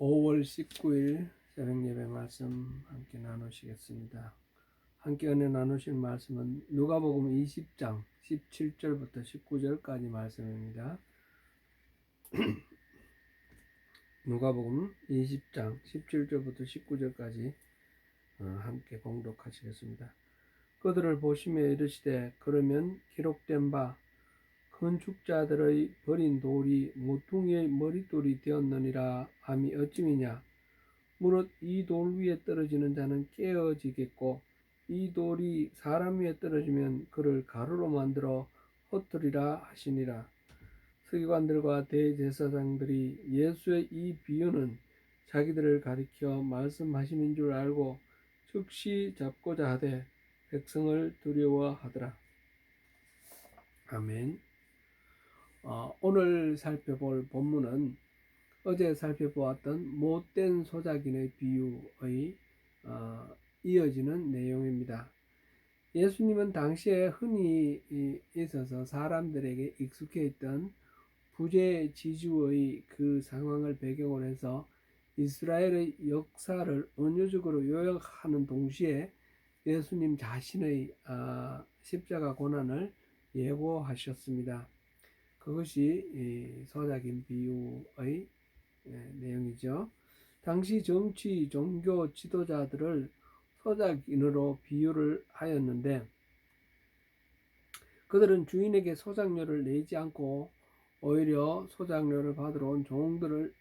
5월 19일 새벽 예배 말씀 함께 나누시겠습니다. 함께 은혜 나누실 말씀은 누가복음 20장 17절부터 19절까지 말씀입니다. 누가복음 20장 17절부터 19절까지 함께 봉독하시겠습니다. 그들을 보시며 이르시되 그러면 기록된 바 건축자들의 버린 돌이 모퉁이의 머릿돌이 되었느니라 함이 어찌미냐. 무릇 이 돌 위에 떨어지는 자는 깨어지겠고 이 돌이 사람 위에 떨어지면 그를 가루로 만들어 흩으리라 하시니라. 서기관들과 대제사장들이 예수의 이 비유는 자기들을 가리켜 말씀하심인 줄 알고 즉시 잡고자 하되 백성을 두려워하더라. 아멘. 오늘 살펴볼 본문은 어제 살펴보았던 못된 소작인의 비유의 이어지는 내용입니다. 예수님은 당시에 흔히 있어서 사람들에게 익숙해 있던 부재지주의 그 상황을 배경으로 해서 이스라엘의 역사를 은유적으로 요약하는 동시에 예수님 자신의 십자가 고난을 예고하셨습니다. 그것이 소작인 비유의 내용이죠. 당시 정치, 종교 지도자들을 소작인으로 비유를 하였는데 그들은 주인에게 소작료를 내지 않고 오히려 소작료를 받으러 온 종들을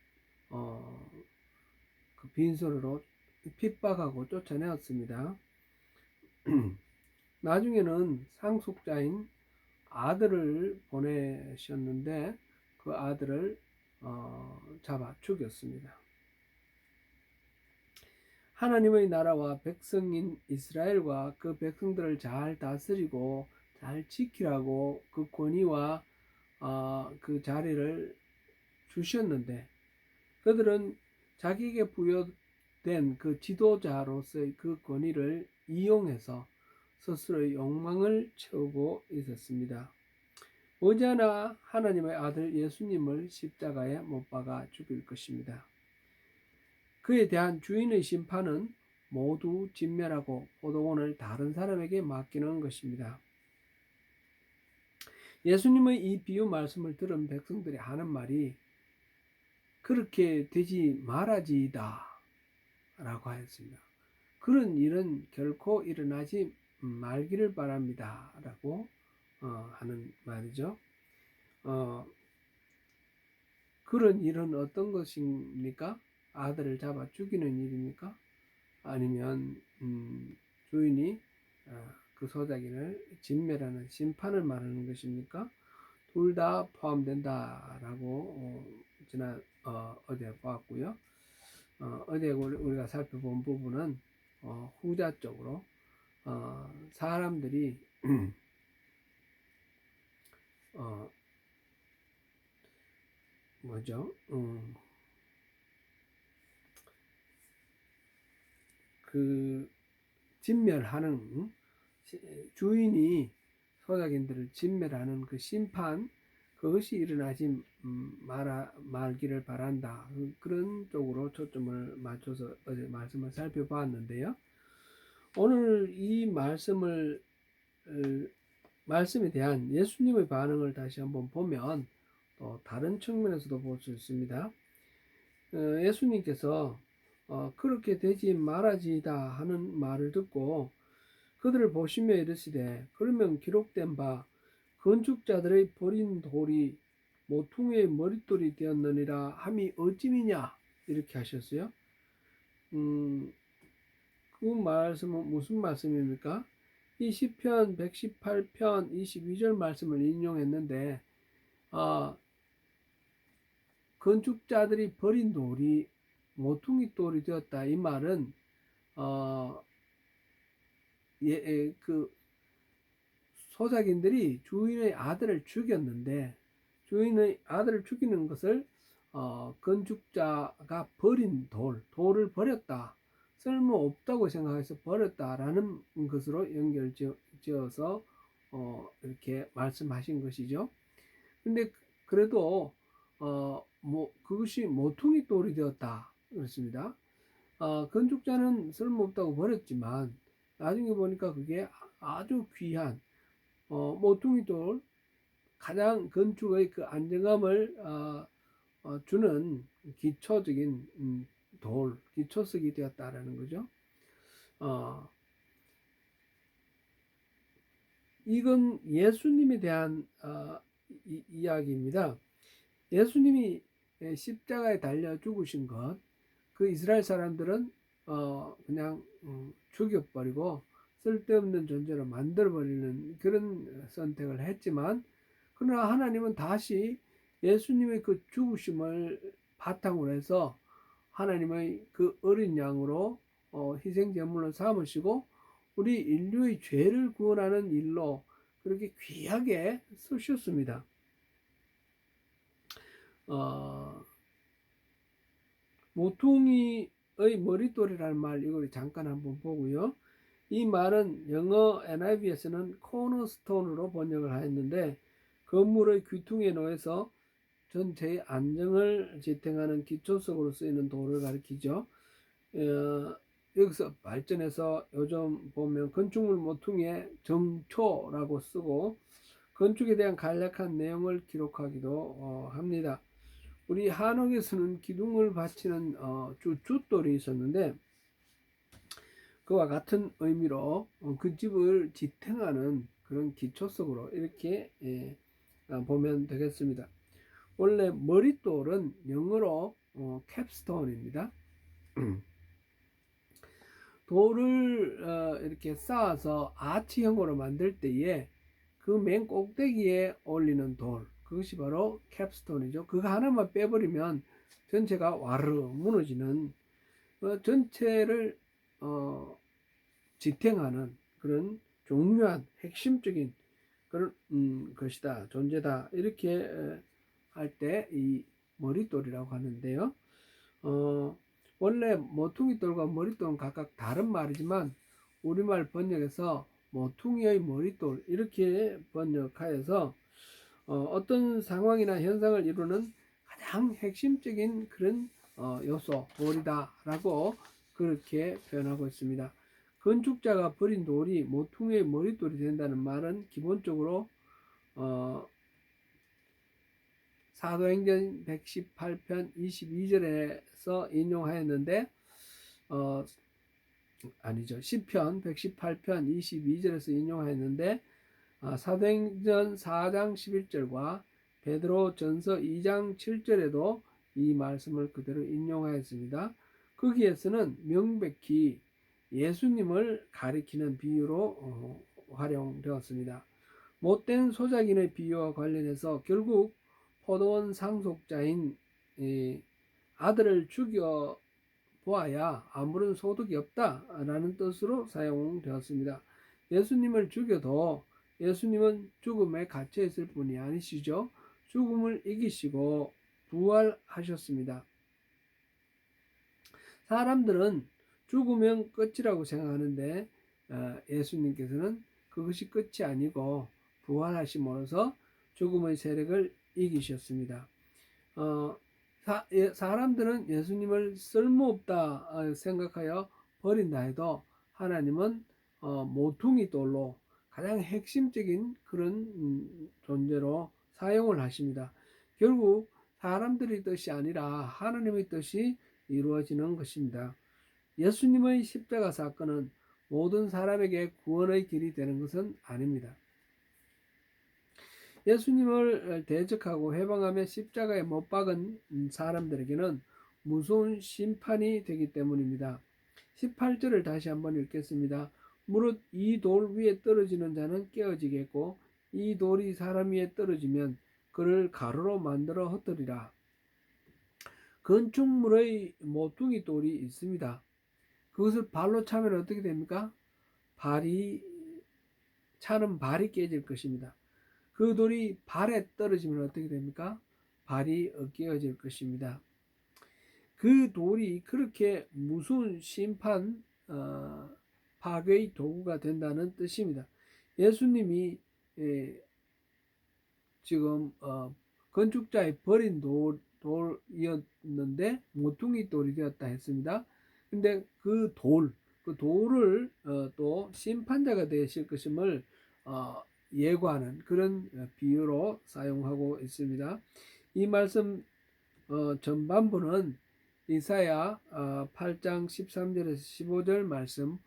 그 빈손으로 핍박하고 쫓아내었습니다. 나중에는 상속자인 아들을 보내셨는데 그 아들을 잡아 죽였습니다. 하나님의 나라와 백성인 이스라엘과 그 백성들을 잘 다스리고 잘 지키라고 그 권위와 그 자리를 주셨는데 그들은 자기에게 부여된 그 지도자로서의 그 권위를 이용해서 스스로의 욕망을 채우고 있었습니다. 머지않아 하나님의 아들 예수님을 십자가에 못 박아 죽일 것입니다. 그에 대한 주인의 심판은 모두 진멸하고 포도원을 다른 사람에게 맡기는 것입니다. 예수님의 이 비유 말씀을 들은 백성들이 하는 말이 그렇게 되지 말아지이다 라고 하였습니다. 그런 일은 결코 일어나지 말기를 바랍니다 라고 하는 말이죠. 그런 일은 어떤 것입니까? 아들을 잡아 죽이는 일입니까? 아니면 주인이 그 소작인을 진멸하는 심판을 말하는 것입니까? 둘 다 포함된다라고 어제 보았고요. 어제 우리가 살펴본 부분은 후자 쪽으로 사람들이 그 진멸하는 주인이 소작인들을 진멸하는 그 심판 그것이 일어나지 말기를 바란다. 그런 쪽으로 초점을 맞춰서 어제 말씀을 살펴봤는데요. 오늘 이 말씀에 대한 예수님의 반응을 다시 한번 보면 또 다른 측면에서도 볼 수 있습니다. 예수님께서 그렇게 되지 말아지이다 하는 말을 듣고 그들을 보시며 이르시되 그러면 기록된 바 건축자들의 버린 돌이 모퉁이의 머릿돌이 되었느니라 함이 어찌미냐 이렇게 하셨어요. 그 말씀은 무슨 말씀입니까? 이 시편 118편 22절 말씀을 인용했는데 건축자들이 버린 돌이 모퉁이 돌이 되었다. 이 말은 그 소작인들이 주인의 아들을 죽였는데 주인의 아들을 죽이는 것을 건축자가 버린 돌을 버렸다. 쓸모없다고 생각해서 버렸다라는 것으로 연결지어서 이렇게 말씀하신 것이죠. 근데 그래도 그것이 모퉁이 돌이 되었다. 그렇습니다. 건축자는 쓸모없다고 버렸지만 나중에 보니까 그게 아주 귀한 모퉁이 돌, 가장 건축의 그 안정감을 주는 기초적인 돌, 기초석이 되었다라는 거죠. 이건 예수님에 대한 이야기입니다. 예수님이 십자가에 달려 죽으신 것, 그 이스라엘 사람들은 그냥 죽여버리고 쓸데없는 존재로 만들어버리는 그런 선택을 했지만, 그러나 하나님은 다시 예수님의 그 죽으심을 바탕으로 해서 하나님의 그 어린 양으로 희생제물로 삼으시고 우리 인류의 죄를 구원하는 일로 그렇게 귀하게 쓰셨습니다. 모퉁이의 머릿돌이라는 말, 이걸 잠깐 한번 보고요. 이 말은 영어 NIV에서는 코너스톤으로 번역을 하였는데, 건물의 귀퉁이에 놓여서 전체의 안정을 지탱하는 기초석으로 쓰이는 돌을 가리키죠. 여기서 발전해서 요즘 보면 건축물 모퉁이에 정초라고 쓰고 건축에 대한 간략한 내용을 기록하기도 합니다. 우리 한옥에서는 기둥을 받치는 쭈돌이 있었는데, 그와 같은 의미로 그 집을 지탱하는 그런 기초석으로 이렇게 보면 되겠습니다. 원래 머릿돌은 영어로 캡스톤입니다. 돌을 이렇게 쌓아서 아치형으로 만들 때에 그 맨 꼭대기에 올리는 돌, 그것이 바로 캡스톤이죠. 그거 하나만 빼버리면 전체가 와르르 무너지는, 전체를 지탱하는 그런 중요한 핵심적인 그런 것이다, 존재다, 이렇게 할 때 이 머릿돌이라고 하는데요. 원래 모퉁이돌과 머릿돌은 각각 다른 말이지만 우리말 번역에서 모퉁이의 머릿돌 이렇게 번역하여서 어떤 상황이나 현상을 이루는 가장 핵심적인 그런 요소, 돌이다 라고 그렇게 표현하고 있습니다. 건축자가 버린 돌이 모퉁이의 머릿돌이 된다는 말은 기본적으로 사도행전 118편 22절에서 인용하였는데, 아니죠. 시편 118편 22절에서 인용하였는데, 사도행전 4장 11절과 베드로 전서 2장 7절에도 이 말씀을 그대로 인용하였습니다. 거기에서는 명백히 예수님을 가리키는 비유로 활용되었습니다. 못된 소작인의 비유와 관련해서 결국 포도원 상속자인 아들을 죽여 보아야 아무런 소득이 없다라는 뜻으로 사용되었습니다. 예수님을 죽여도 예수님은 죽음에 갇혀 있을 뿐이 아니시죠. 죽음을 이기시고 부활하셨습니다. 사람들은 죽으면 끝이라고 생각하는데 예수님께서는 그것이 끝이 아니고 부활하심으로써 죽음의 세력을 이기셨습니다. 사람들은 예수님을 쓸모없다 생각하여 버린다 해도 하나님은 모퉁이 돌로 가장 핵심적인 그런 존재로 사용을 하십니다. 결국 사람들의 뜻이 아니라 하나님의 뜻이 이루어지는 것입니다. 예수님의 십자가 사건은 모든 사람에게 구원의 길이 되는 것은 아닙니다. 예수님을 대적하고 해방하며 십자가에 못 박은 사람들에게는 무서운 심판이 되기 때문입니다. 18절을 다시 한번 읽겠습니다. 무릇 이 돌 위에 떨어지는 자는 깨어지겠고 이 돌이 사람 위에 떨어지면 그를 가루로 만들어 흩으리라. 건축물의 모퉁이 돌이 있습니다. 그것을 발로 차면 어떻게 됩니까? 차는 발이 깨질 것입니다. 그 돌이 발에 떨어지면 어떻게 됩니까? 발이 깨어질 것입니다. 그 돌이 그렇게 무서운 심판, 파괴의 도구가 된다는 뜻입니다. 예수님이 지금 건축자의 버린 돌이었는데 모퉁이 돌이 되었다 했습니다. 근데 그 돌을 또 심판자가 되실 것임을 예고하는 그런 비유로 사용하고 있습니다. 이 말씀 전반부는 이사야 8장 13절에서 15절 말씀,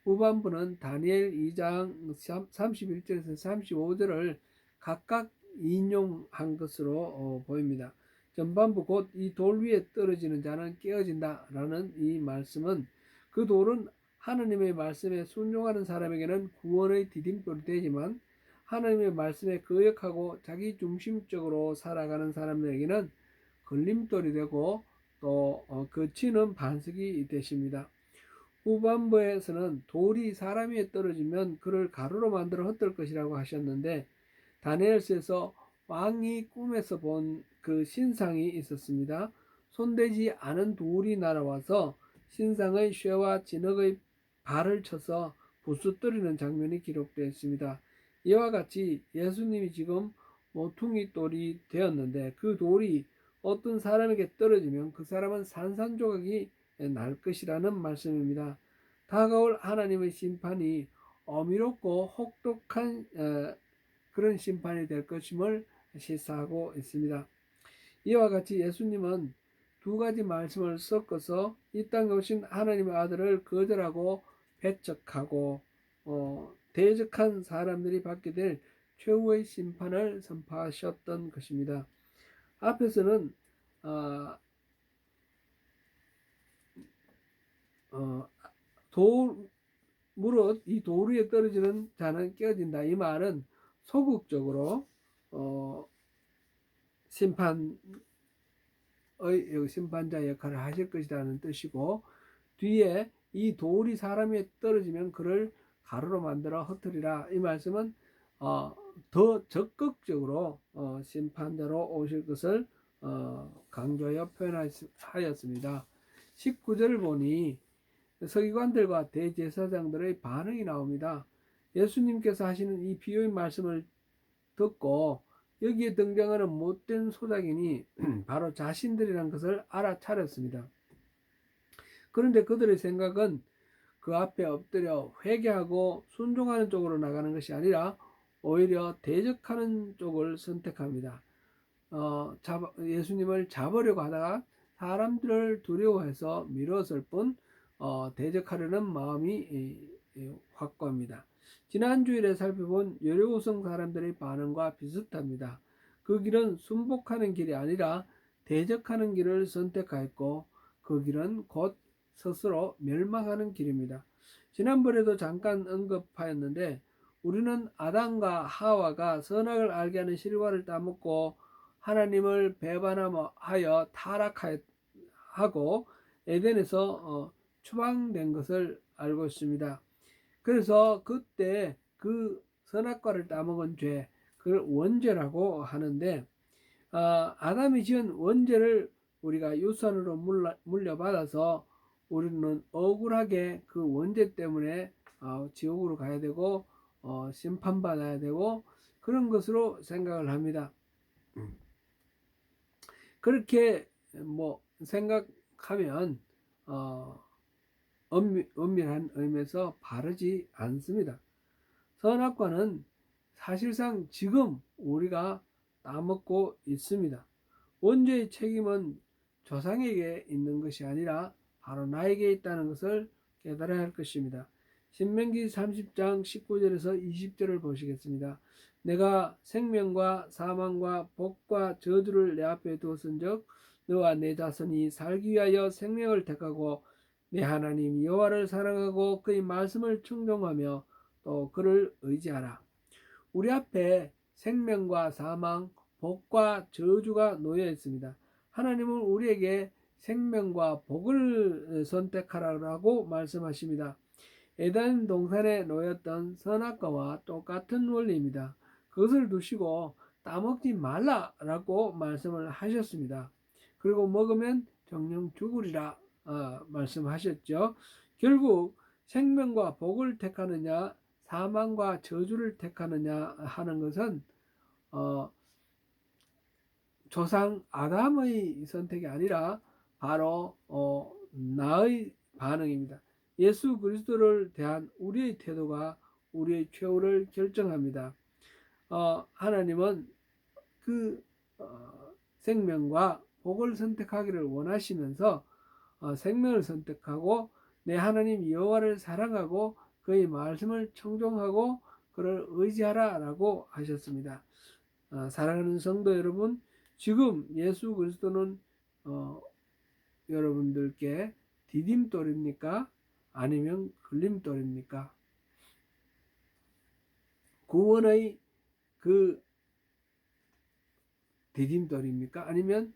후반부는 다니엘 2장 31절에서 35절을 각각 인용한 것으로 보입니다. 전반부 곧 이 돌 위에 떨어지는 자는 깨어진다 라는 이 말씀은 그 돌은 하나님의 말씀에 순종하는 사람에게는 구원의 디딤돌이 되지만 하나님의 말씀에 거역하고 자기 중심적으로 살아가는 사람들에게는 걸림돌이 되고 또 거치는 반석이 되십니다. 후반부에서는 돌이 사람 위에 떨어지면 그를 가루로 만들어 흩을 것이라고 하셨는데 다니엘서에서 왕이 꿈에서 본 그 신상이 있었습니다. 손대지 않은 돌이 날아와서 신상의 쇠와 진흙의 발을 쳐서 부수뜨리는 장면이 기록되어 있습니다. 이와 같이 예수님이 지금 모퉁이 돌이 되었는데 그 돌이 어떤 사람에게 떨어지면 그 사람은 산산조각이 날 것이라는 말씀입니다. 다가올 하나님의 심판이 어미롭고 혹독한 그런 심판이 될 것임을 시사하고 있습니다. 이와 같이 예수님은 두 가지 말씀을 섞어서 이 땅에 오신 하나님의 아들을 거절하고 배척하고 대적한 사람들이 받게 될 최후의 심판을 선포하셨던 것입니다. 앞에서는 무릇 이 돌 위에 떨어지는 자는 깨어진다. 이 말은 소극적으로 심판자 역할을 하실 것이라는 뜻이고, 뒤에 이 돌이 사람 위에 떨어지면 그를 가루로 만들어 흩으리라. 이 말씀은 더 적극적으로 심판자로 오실 것을 강조하여 표현하였습니다. 19절을 보니 서기관들과 대제사장들의 반응이 나옵니다. 예수님께서 하시는 이 비유의 말씀을 듣고 여기에 등장하는 못된 소작인이 바로 자신들이라는 것을 알아차렸습니다. 그런데 그들의 생각은 그 앞에 엎드려 회개하고 순종하는 쪽으로 나가는 것이 아니라 오히려 대적하는 쪽을 선택합니다. 예수님을 잡으려고 하다가 사람들을 두려워해서 미뤘을 뿐 대적하려는 마음이 확고합니다. 지난 주일에 살펴본 여리고성 사람들의 반응과 비슷합니다. 그 길은 순복하는 길이 아니라 대적하는 길을 선택하였고 그 길은 곧 스스로 멸망하는 길입니다. 지난번에도 잠깐 언급하였는데 우리는 아담과 하와가 선악을 알게 하는 실과를 따먹고 하나님을 배반하여 타락하고 에덴에서 추방된 것을 알고 있습니다. 그래서 그때 그 선악과를 따먹은 죄, 그걸 원죄라고 하는데 아담이 지은 원죄를 우리가 유산으로 물려받아서 우리는 억울하게 그 원죄 때문에 지옥으로 가야 되고 심판받아야 되고 그런 것으로 생각을 합니다. 그렇게 생각하면 엄밀한 의미에서 바르지 않습니다. 선악과는 사실상 지금 우리가 따먹고 있습니다. 원죄의 책임은 조상에게 있는 것이 아니라 바로 나에게 있다는 것을 깨달아야 할 것입니다. 신명기 30장 19절에서 20절을 보시겠습니다. 내가 생명과 사망과 복과 저주를 내 앞에 두었은즉 너와 내 자손이 살기 위하여 생명을 택하고 내 하나님 여호와를 사랑하고 그의 말씀을 청종하며 또 그를 의지하라. 우리 앞에 생명과 사망, 복과 저주가 놓여 있습니다. 하나님은 우리에게 생명과 복을 선택하라고 말씀하십니다. 에덴 동산에 놓였던 선악과와 똑같은 원리입니다. 그것을 두시고 따먹지 말라라고 말씀을 하셨습니다. 그리고 먹으면 정령 죽으리라 말씀하셨죠. 결국 생명과 복을 택하느냐 사망과 저주를 택하느냐 하는 것은 조상 아담의 선택이 아니라 바로 나의 반응입니다. 예수 그리스도를 대한 우리의 태도가 우리의 최후를 결정합니다. 하나님은 그 생명과 복을 선택하기를 원하시면서 생명을 선택하고 내 하나님 여호와를 사랑하고 그의 말씀을 청종하고 그를 의지하라라고 하셨습니다. 사랑하는 성도 여러분, 지금 예수 그리스도는 여러분들께 디딤돌입니까? 아니면 걸림돌입니까? 구원의 그 디딤돌입니까? 아니면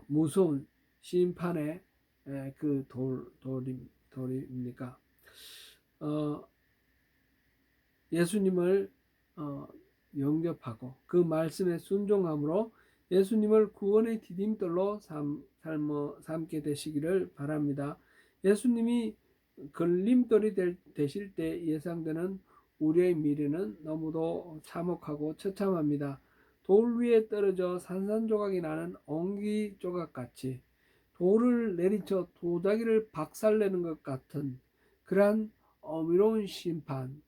무서운 심판의 그 돌입니까? 예수님을 영접하고 그 말씀에 순종함으로 예수님을 구원의 디딤돌로 삼게 되시기를 바랍니다. 예수님이 걸림돌이 되실 때 예상되는 우리의 미래는 너무도 참혹하고 처참합니다. 돌 위에 떨어져 산산조각이 나는 옹기 조각같이 돌을 내리쳐 도자기를 박살내는 것 같은 그러한 어미로운 심판입니다.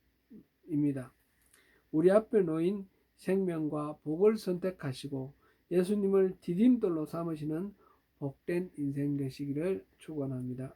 우리 앞에 놓인 생명과 복을 선택하시고 예수님을 디딤돌로 삼으시는 복된 인생 되시기를 축원합니다.